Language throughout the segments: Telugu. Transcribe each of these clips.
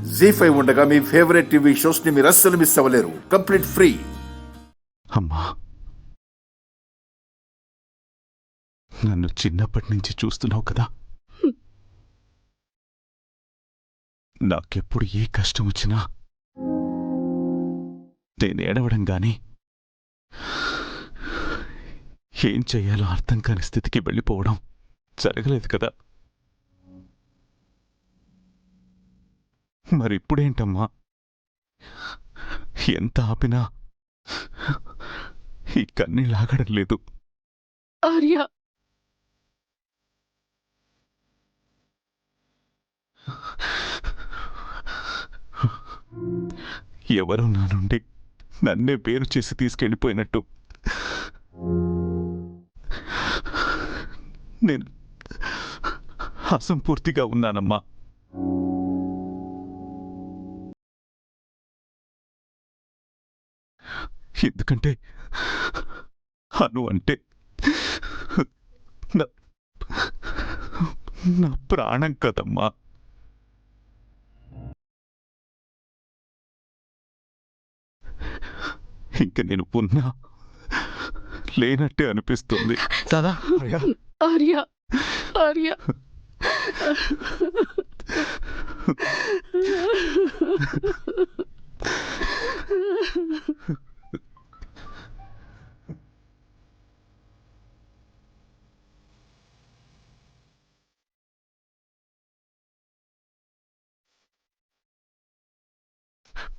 జీ5 ఉండగా మీ ఫేవరెట్ టీవీ షోస్ ని మీరు అస్సలు మిస్ అవ్వలేరు. Complete free. అమ్మా, నన్ను చిన్నప్పటి నుంచి చూస్తున్నావు కదా. నాకెప్పుడు ఏ కష్టం వచ్చినా నేను ఏడవడం గాని, ఏం చెయ్యాలో అర్థం కాని స్థితికి వెళ్ళిపోవడం జరగలేదు కదా. మరిప్పుడేంటమ్మా, ఎంత ఆపినా ఈ కన్నీళ్ళాగడం లేదు. ఆర్య, ఎవరో నా నుండి నన్నే వేరు చేసి తీసుకెళ్ళిపోయినట్టు నేను అసంపూర్తిగా ఉన్నానమ్మా. ఎందుకంటే అను అంటే నా ప్రాణం కదమ్మా. ఇంక నేను ఉన్నా లేనట్టే అనిపిస్తుంది. ఆర్య, ఆర్య,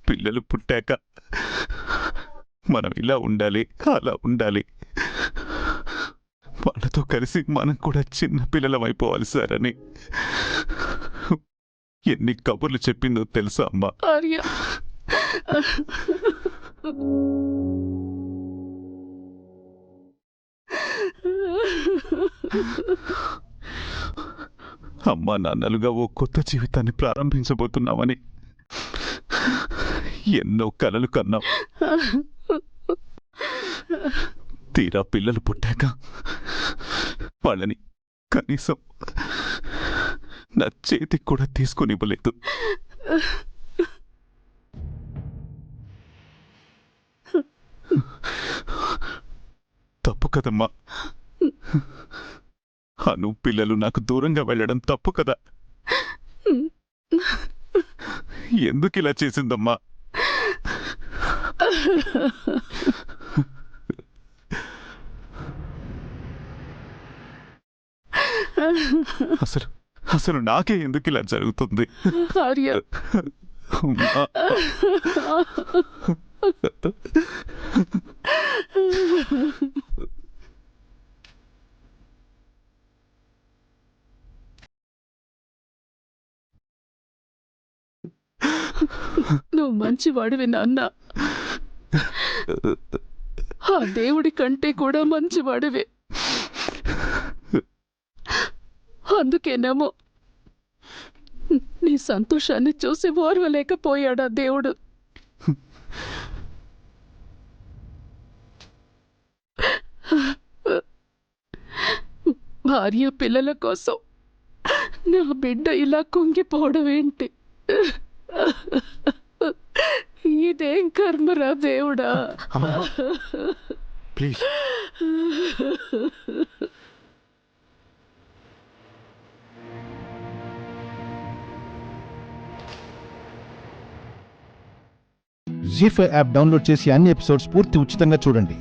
పిల్లలు పుట్టాక మనం ఇలా ఉండాలి, అలా ఉండాలి, వాళ్ళతో కలిసి మనం కూడా చిన్న పిల్లలం అయిపోవాలి సార్ అని ఎన్ని కబుర్లు చెప్పిందో తెలుసా అమ్మా. ఆర్య, అమ్మా నాన్నలుగా ఓ కొత్త జీవితాన్ని ప్రారంభించబోతున్నామని ఎన్నో కలలు కన్నాం. తీరా పిల్లలు పుట్టాక వాళ్ళని కనీసం నా చేతికి కూడా తీసుకొనివ్వలేదు. తప్పు కదమ్మా. అను పిల్లలు నాకు దూరంగా వెళ్ళడం తప్పు కదా. ఎందుకు ఇలా చేసిందమ్మా? అసలు అసలు నాకే ఎందుకు ఇలా జరుగుతుంది? ఆర్య, నువ్వు మంచివాడివి నాన్న. ఆ దేవుడి కంటే కూడా మంచివాడివి. అందుకేనేమో నీ సంతోషాన్ని చూసి ఓర్వలేకపోయాడా దేవుడు. భార్య పిల్లల కోసం నా బిడ్డ ఇలా కుంగిపోవడం ఏంటి? ఇదేం కర్మరా దేవుడా. ప్లీజ్. జీ5 యాప్ డౌన్లోడ్ చేసి అన్ని ఎపిసోడ్స్ పూర్తి ఉచితంగా చూడండి.